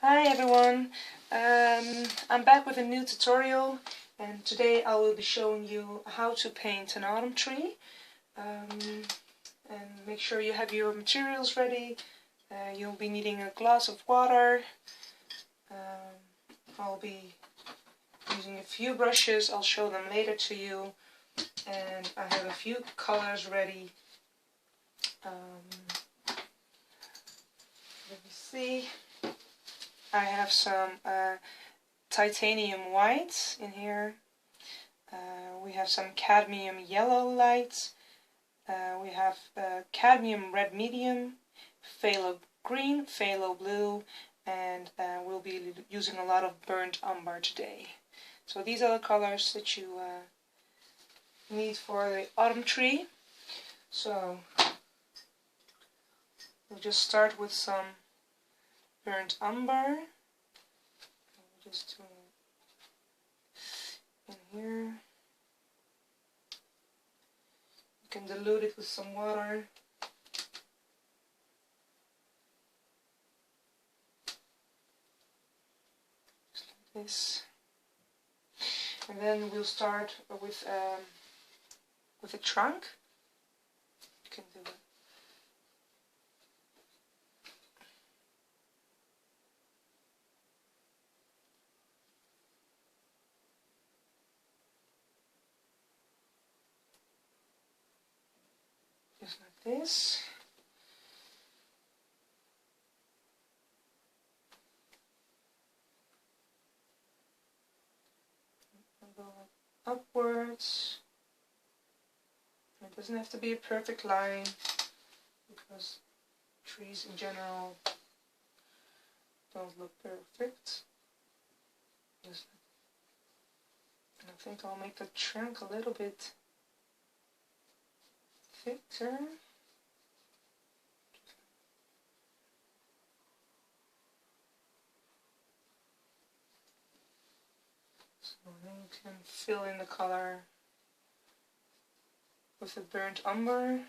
Hi everyone, I'm back with a new tutorial, and today I will be showing you how to paint an autumn tree. And make sure you have your materials ready. You'll be needing a glass of water. I'll be using a few brushes. I'll show them later to you, and I have a few colors ready. Let me see. I have some titanium whites in here. We have some cadmium yellow lights. We have cadmium red medium, phthalo green, phthalo blue, and we'll be using a lot of burnt umber today. So these are the colors that you need for the autumn tree. So we'll just start with some burnt umber. Just doing it in here. You can dilute it with some water. Just like this. And then we'll start with a trunk. You can do it. Just like this. And go upwards. It doesn't have to be a perfect line, because trees in general don't look perfect. Just like, and I think I'll make the trunk a little bit thicker. So then you can fill in the color with the burnt umber.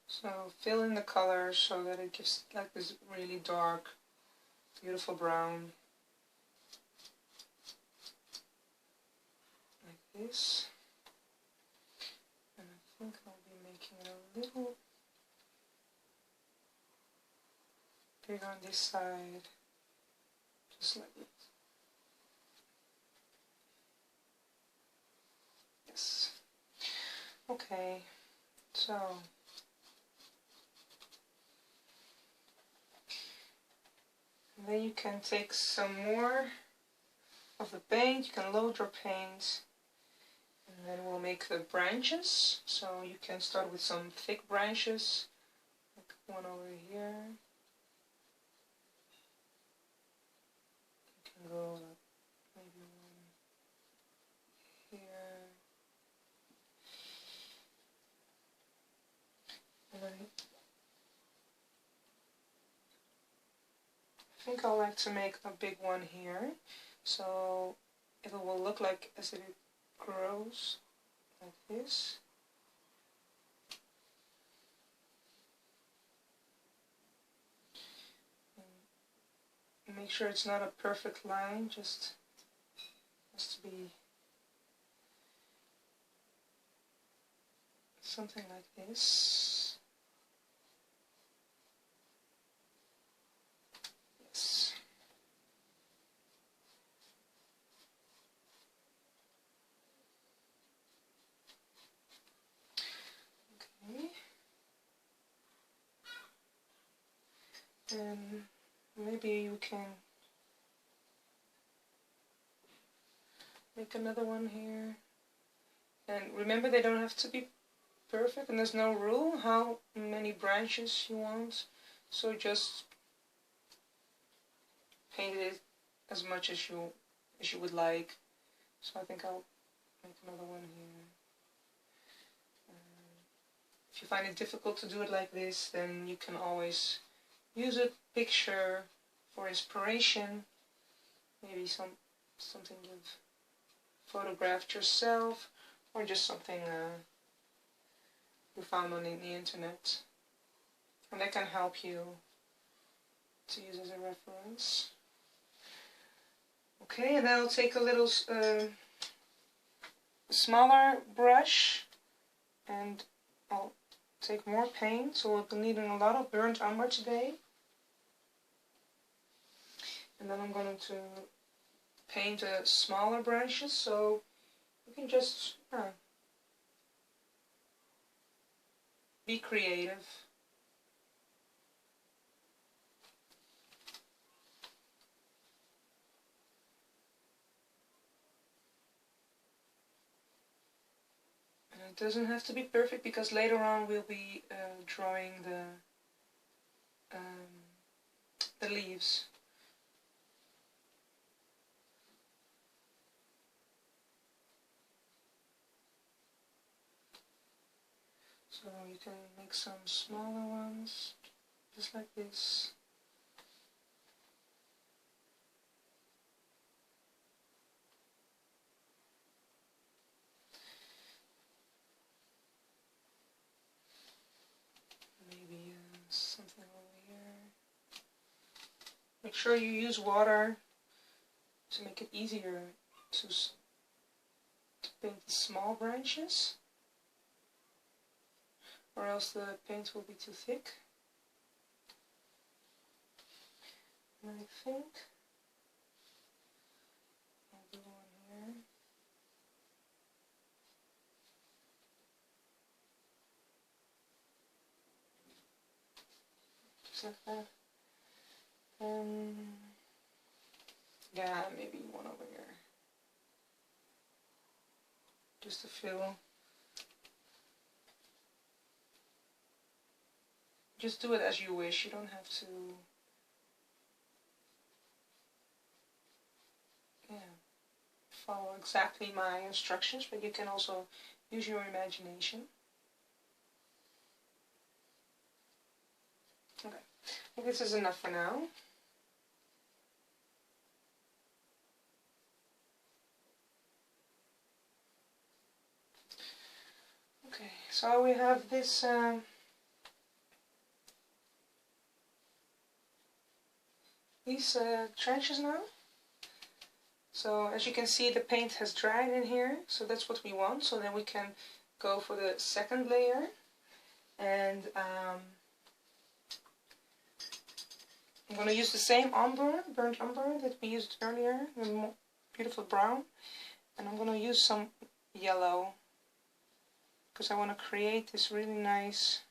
So fill in the color so that it gives like this really dark, beautiful brown. Like this. And I think I'll be making it a little big on this side. Just like this. Yes. Okay, so and then you can take some more of the paint, you can load your paint, and then we'll make the branches. So you can start with some thick branches, like one over here. You can go like maybe one here. And then I think I like to make a big one here, so it will look like as it grows like this. And make sure it's not a perfect line, just has to be something like this. Yes. Okay. And maybe you can make another one here. And remember, they don't have to be perfect, and there's no rule how many branches you want, so just paint it as much as you would like. So I think I'll make another one here. If you find it difficult to do it like this, then you can always use a picture for inspiration, maybe something you've photographed yourself, or just something you found on the internet, and that can help you to use as a reference. Okay, and then I'll take a little smaller brush, and I'll take more paint, so we'll be needing a lot of burnt umber today. And then I'm going to paint smaller branches, so you can just be creative. And it doesn't have to be perfect, because later on we'll be drawing the leaves. So you can make some smaller ones, just like this. Maybe something over here. Make sure you use water to make it easier to paint the small branches, or else the paint will be too thick. And I think I'll do one here. Just like that. Yeah, maybe one over here. Just to fill. Just do it as you wish. You don't have to follow exactly my instructions, but you can also use your imagination. Okay, I think this is enough for now. Okay, so we have this these trenches now. So as you can see, the paint has dried in here, so that's what we want. So then we can go for the second layer, and I'm going to use the same umber, burnt umber that we used earlier, the beautiful brown, and I'm going to use some yellow, because I want to create this really nice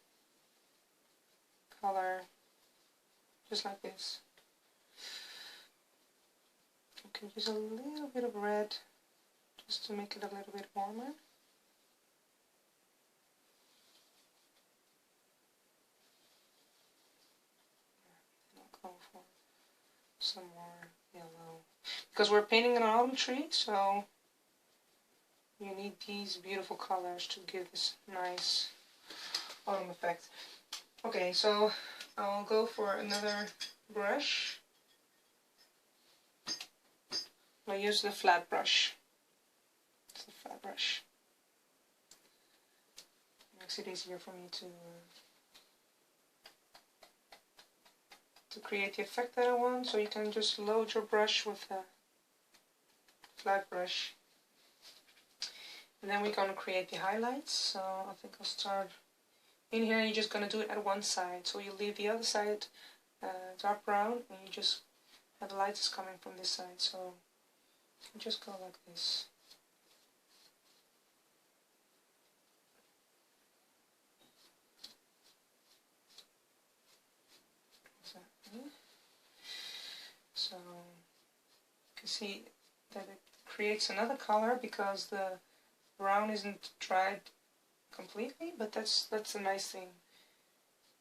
color, just like this. You can use a little bit of red, just to make it a little bit warmer. I'll go for some more yellow, because we're painting an autumn tree, so you need these beautiful colors to give this nice autumn effect. Okay, so I'll go for another brush. I'll use the flat brush. It's the flat brush. It makes it easier for me to create the effect that I want. So you can just load your brush with flat brush. And then we're going to create the highlights. So I think I'll start in here, and you're just going to do it at one side. So you leave the other side dark brown, and you just have the lights coming from this side. So you just go like this. So you can see that it creates another color because the brown isn't dried completely, but that's a nice thing.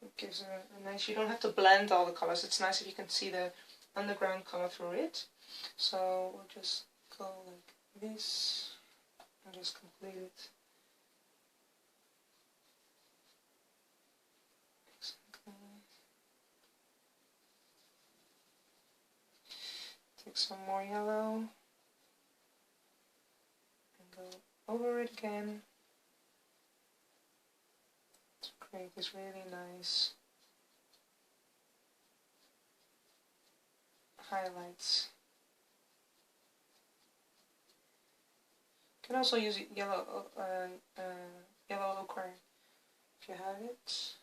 It gives a nice, you don't have to blend all the colors. It's nice if you can see the underground color through it. So we'll just go like this and just complete it. Take some more yellow and go over it again to create this really nice highlights. You can also use yellow ochre if you have it.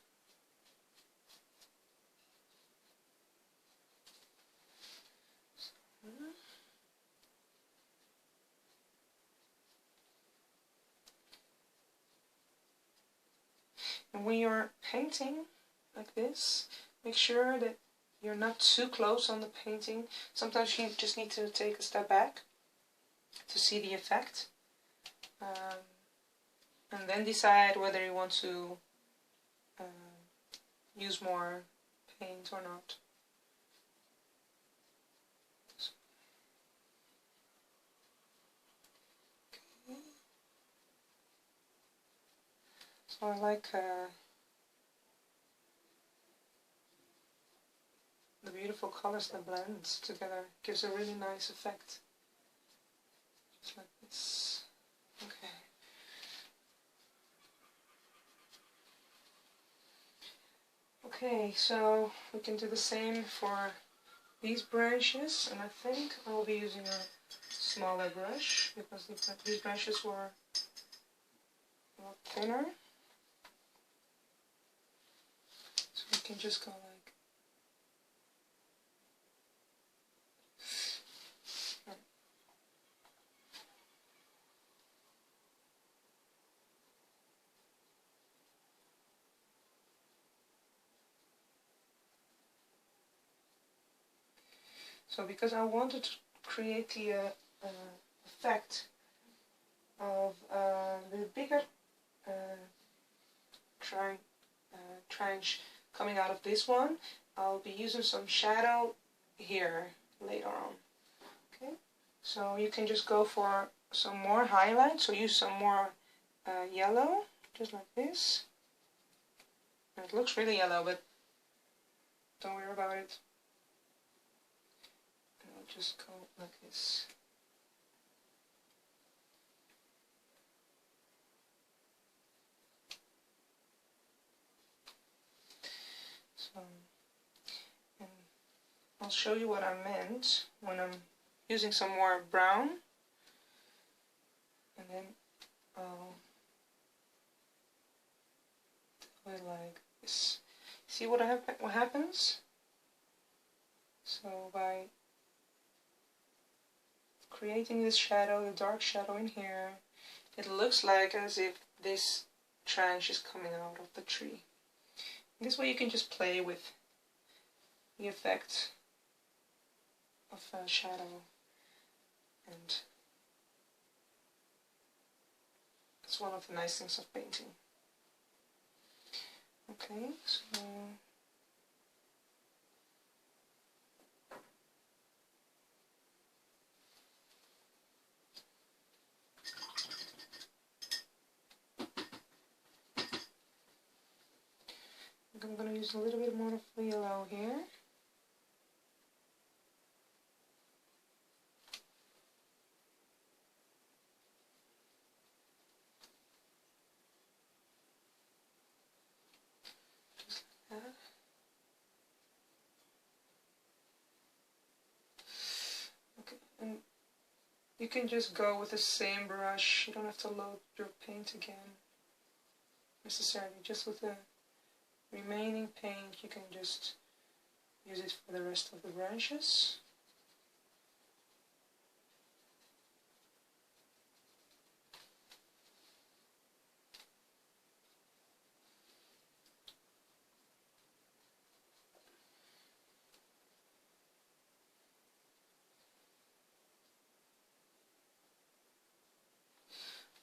And when you're painting like this, make sure that you're not too close on the painting. Sometimes you just need to take a step back to see the effect. And then decide whether you want to use more paint or not. Okay. So I like the beautiful colors that blend together. Gives a really nice effect. Just like this. Okay. Okay, so we can do the same for these branches, and I think I will be using a smaller brush because these branches were a lot thinner. So we can just go like. So because I wanted to create the effect of the bigger tranche coming out of this one, I'll be using some shadow here later on. Okay, so you can just go for some more highlights, so use some more yellow, just like this. And it looks really yellow, but don't worry about it. Just go like this. So, and I'll show you what I meant when I'm using some more brown, and then I'll do it like this. See what happens? So by creating this shadow, the dark shadow in here, it looks like as if this tranche is coming out of the tree. And this way you can just play with the effect of shadow, and it's one of the nice things of painting. Okay, so I'm going to use a little bit more of the yellow here. Just like that. Okay, and you can just go with the same brush. You don't have to load your paint again necessarily. Just with the remaining paint you can just use it for the rest of the branches.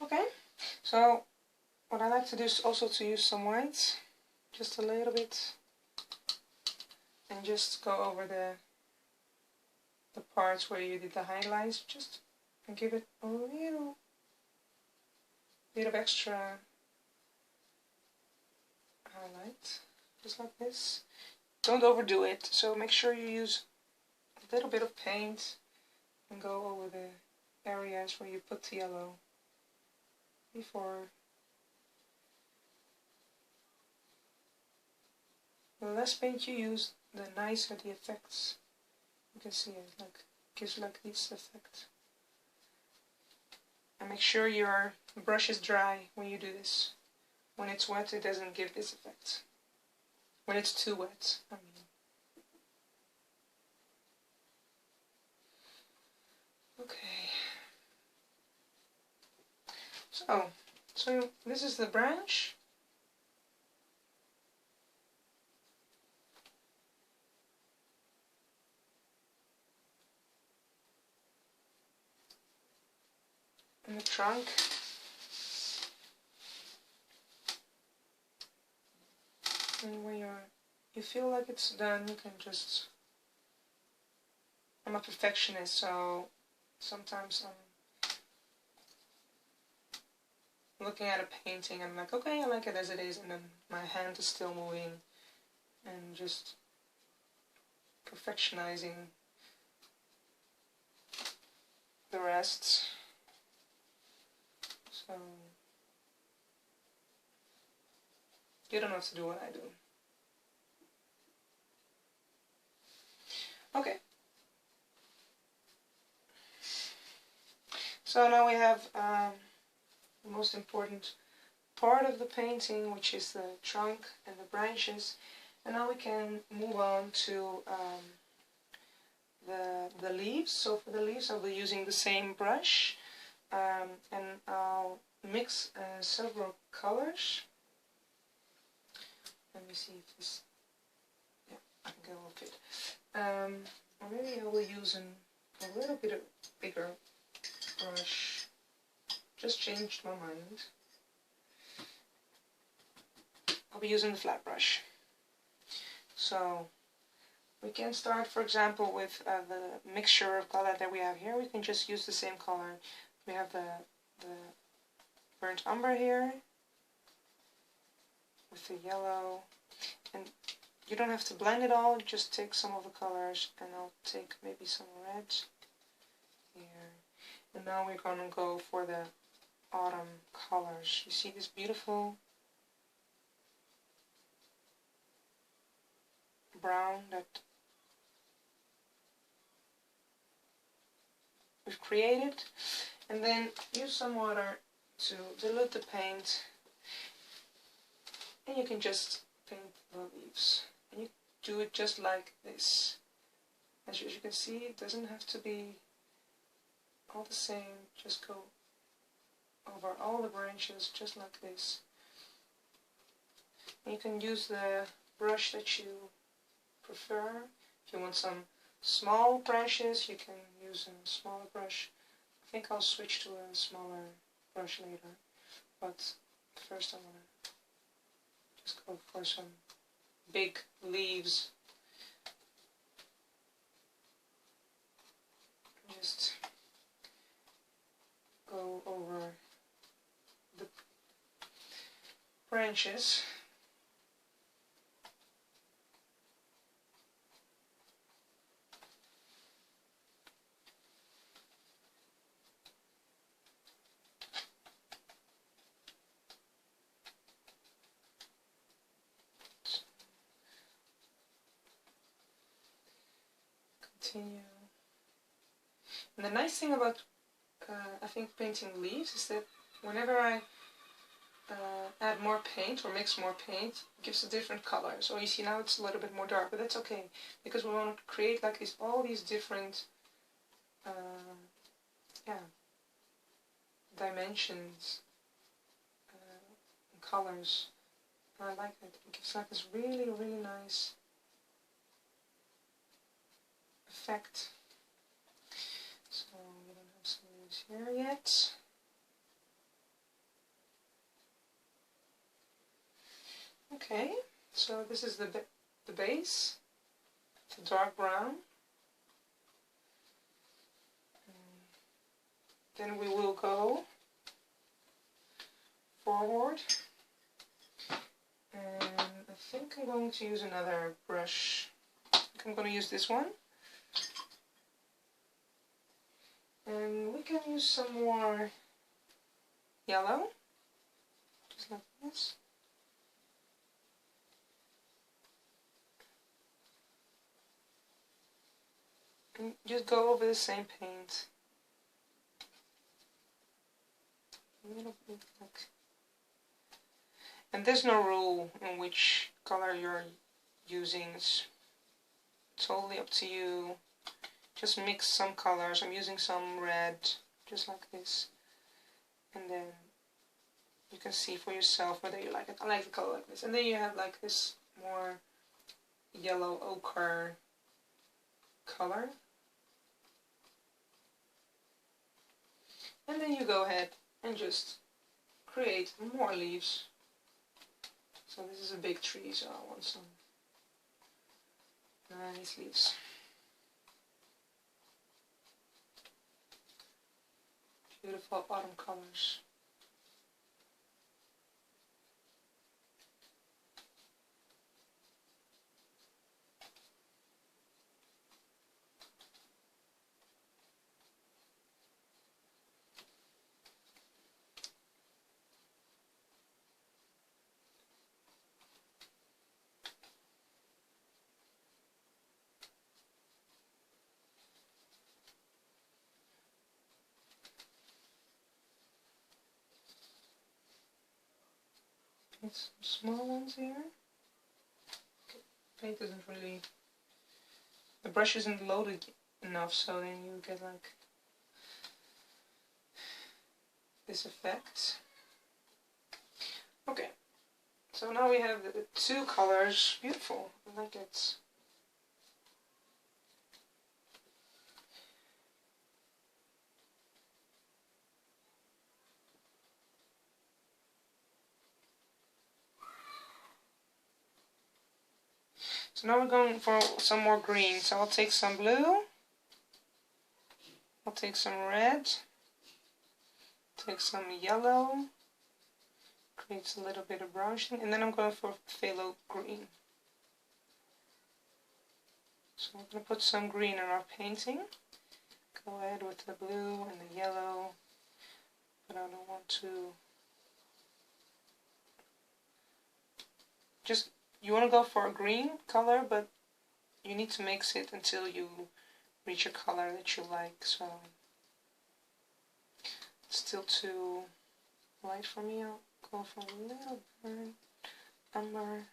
Okay, so what I like to do is also to use some white, just a little bit, and just go over the parts where you did the highlights, just and give it a little bit of extra highlight, just like this. Don't overdo it, so make sure you use a little bit of paint and go over the areas where you put the yellow before. The less paint you use, the nicer the effects. You can see it gives like this effect. And make sure your brush is dry when you do this. When it's wet, it doesn't give this effect. When it's too wet, I mean. Okay. So this is the branch. And the trunk. And when you feel like it's done, you can just... I'm a perfectionist, so sometimes I'm looking at a painting and I'm like, okay, I like it as it is, and then my hand is still moving and just perfectionizing the rest. So you don't have to do what I do. Okay. So now we have the most important part of the painting, which is the trunk and the branches, and now we can move on to the leaves. So for the leaves I'll be using the same brush, and I'll mix several colors. Let me see if this, yeah, I think it will fit. Or maybe I will use a little bit of bigger brush. Just changed my mind. I'll be using the flat brush. So we can start, for example, with the mixture of color that we have here. We can just use the same color. We have the burnt umber here with the yellow, and you don't have to blend it all, just take some of the colors, and I'll take maybe some red here. And now we're gonna go for the autumn colors. You see this beautiful brown that we've created, and then use some water to dilute the paint, and you can just paint the leaves, and you do it just like this. As you can see, it doesn't have to be all the same, just go over all the branches just like this. And you can use the brush that you prefer. If you want some small branches, you can use a smaller brush. I think I'll switch to a smaller brush later, but first I'm gonna just go for some big leaves. Just go over the branches. Continue. And the nice thing about I think painting leaves is that whenever I add more paint or mix more paint, it gives a different color. So you see now it's a little bit more dark, but that's okay because we want to create like this, all these different yeah, dimensions and colors. And I like it. It gives like this really, really nice effect. So we don't have some of these here yet. Okay, so this is the base, the dark brown. Then we will go forward, and I think I'm going to use another brush. I think I'm going to use this one. And we can use some more yellow, just like this. And just go over the same paint. A little bit like... And there's no rule in which color you're using. It's totally up to you. Just mix some colors. I'm using some red, just like this. And then you can see for yourself whether you like it. I like the color like this. And then you have like this more yellow ochre color. And then you go ahead and just create more leaves. So this is a big tree, so I want some nice leaves. Beautiful autumn colors. Get some small ones here. Paint isn't really... The brush isn't loaded enough, so then you get like this effect. Okay, so now we have the two colors. Beautiful. I like it. So now we're going for some more green. So I'll take some blue, I'll take some red, take some yellow, creates a little bit of browning, and then I'm going for phthalo green. So I'm going to put some green in our painting. Go ahead with the blue and the yellow, but I don't want to... Just... You want to go for a green color, but you need to mix it until you reach a color that you like. So it's still too light for me. I'll go for a little burnt umber.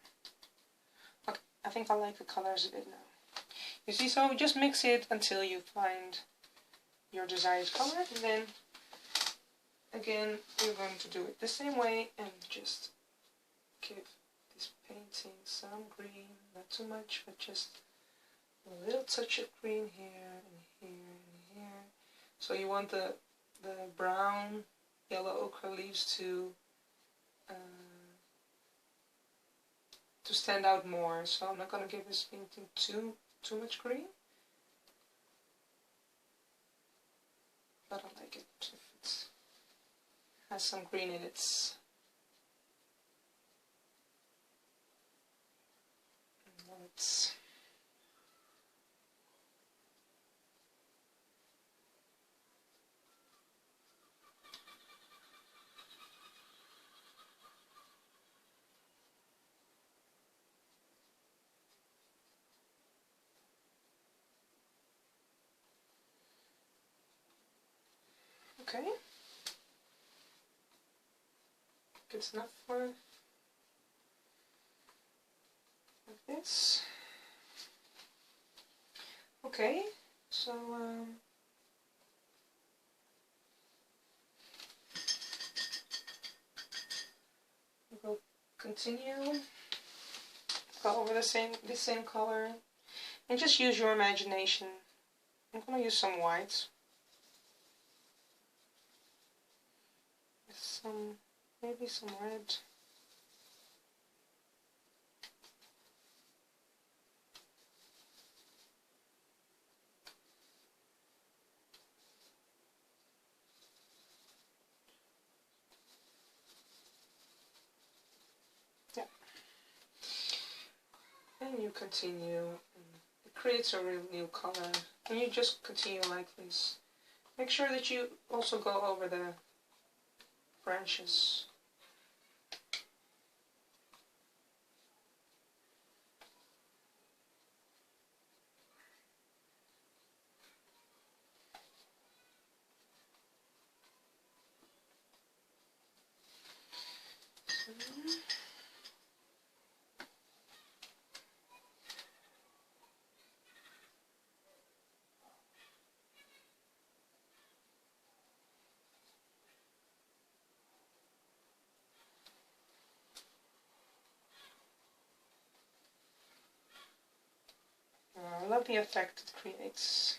Okay, I think I like the colors a bit now. You see, so just mix it until you find your desired color, and then again we're going to do it the same way and just give this painting some green, not too much, but just a little touch of green here and here and here. So you want the brown, yellow ochre leaves to stand out more. So I'm not going to give this painting too much green, but I like it if it has some green in it. Let's Okay. Good enough for like this. Okay, so we'll continue. Go over the same color, and just use your imagination. I'm gonna use some white, maybe some red. Yeah, and you continue. It creates a real new color, and you just continue like this. Make sure that you also go over the branches. I love the effect it creates.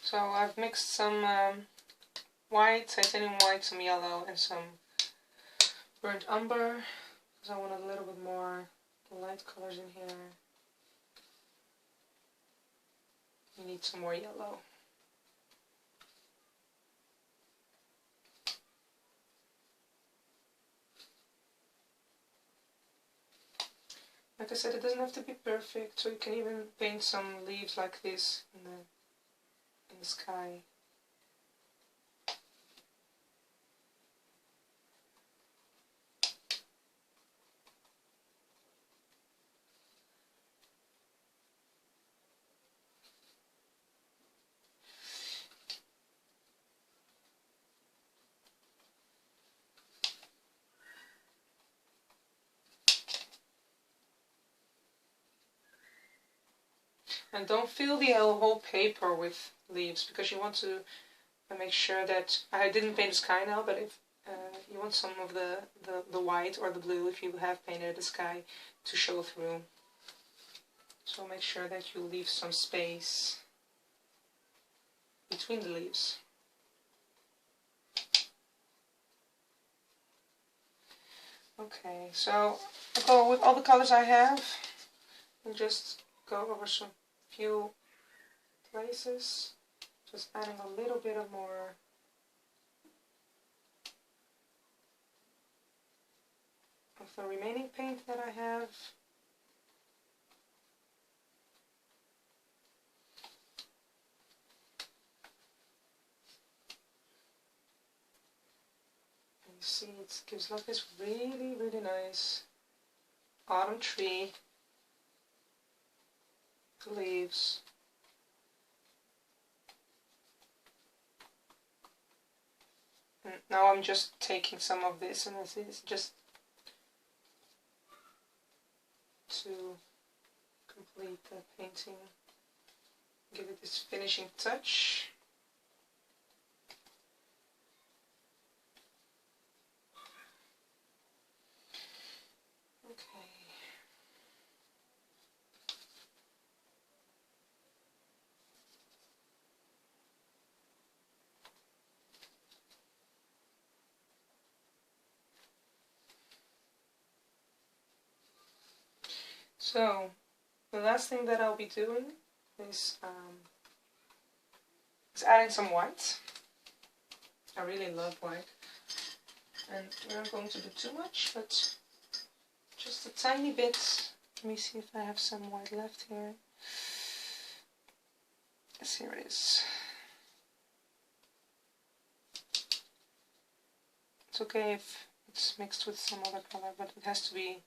So I've mixed some white, titanium white, some yellow, and some burnt umber, because I wanted a little bit more light colors in here. You need some more yellow. Like I said, it doesn't have to be perfect, so you can even paint some leaves like this in the sky. And don't fill the whole paper with leaves, because you want to make sure that, I didn't paint the sky now, but if you want some of the white or the blue, if you have painted the sky, to show through. So make sure that you leave some space between the leaves. Okay, so I'll go with all the colors I have and just go over some few places, just adding a little bit of more of the remaining paint that I have. And you see it gives like this really, really nice autumn tree, the leaves. And now I'm just taking some of this and this is just to complete the painting, give it this finishing touch. Okay. So the last thing that I'll be doing is adding some white. I really love white, and we're not going to do too much, but just a tiny bit. Let me see if I have some white left here. Yes, here it is. It's okay if it's mixed with some other color, but it has to be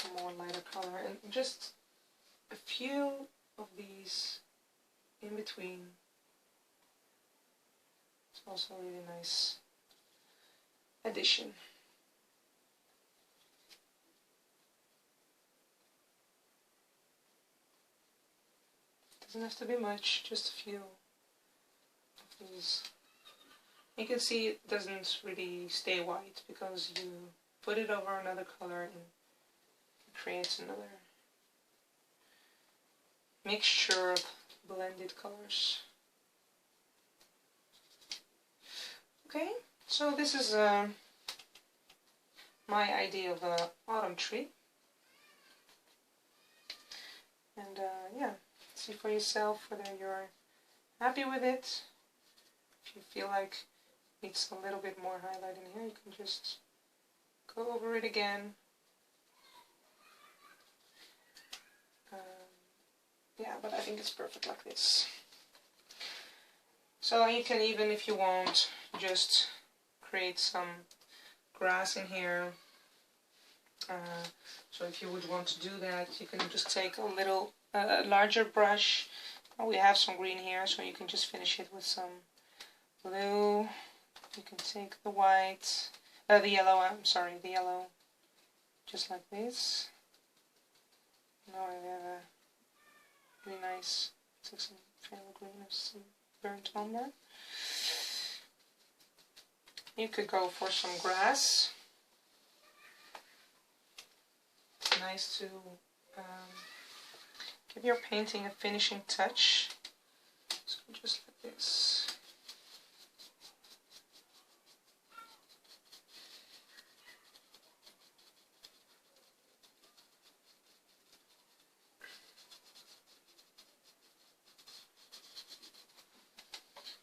a more lighter color, and just a few of these in between. It's also a really nice addition. Doesn't have to be much, just a few of these. You can see it doesn't really stay white because you put it over another color and it creates another mixture of blended colors. Okay, so this is my idea of an autumn tree. And yeah, see for yourself whether you're happy with it. If you feel like it needs a little bit more highlight in here, you can just go over it again. Yeah, but I think it's perfect like this. So you can even, if you want, just create some grass in here. So if you would want to do that, you can just take a little larger brush. We have some green here, so you can just finish it with some blue. You can take the white, the yellow, I'm sorry, the yellow, just like this. Now I have a really nice, it's like some pale green or some burnt umber. You could go for some grass. It's nice to give your painting a finishing touch. So just like this.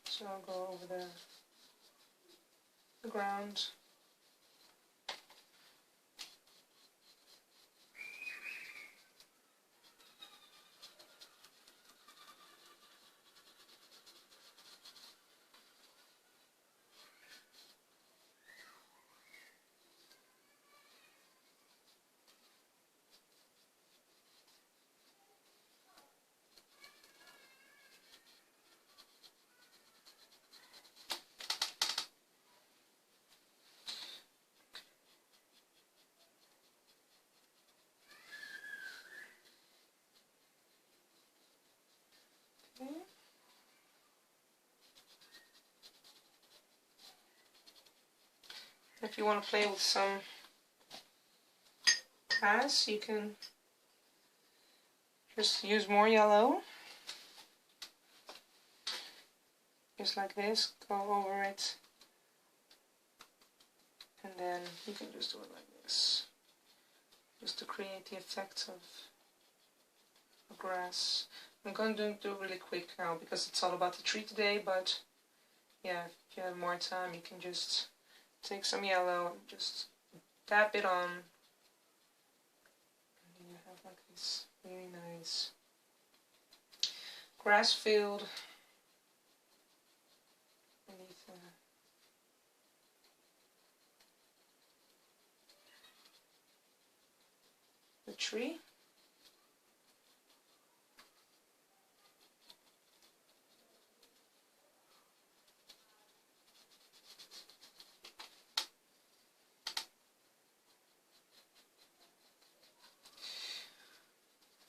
So I'll go over the ground. Okay. If you want to play with some grass, you can just use more yellow. Just like this, go over it And then you can just do it like this, just to create the effect of a grass. I'm going to do it really quick now because it's all about the tree today, but yeah, if you have more time you can just take some yellow and just dab it on, and then you have like this really nice grass field beneath the tree.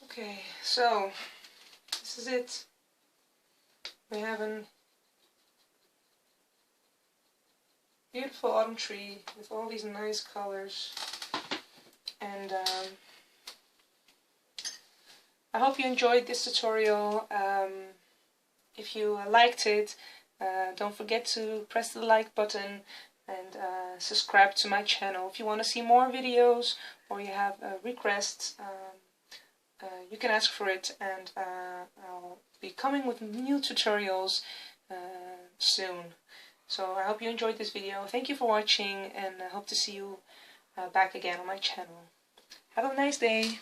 Okay, so this is it. We have a beautiful autumn tree with all these nice colors, and I hope you enjoyed this tutorial. If you liked it, don't forget to press the like button and subscribe to my channel. If you want to see more videos or you have requests, you can ask for it, and I'll be coming with new tutorials soon. So I hope you enjoyed this video. Thank you for watching, and I hope to see you back again on my channel. Have a nice day.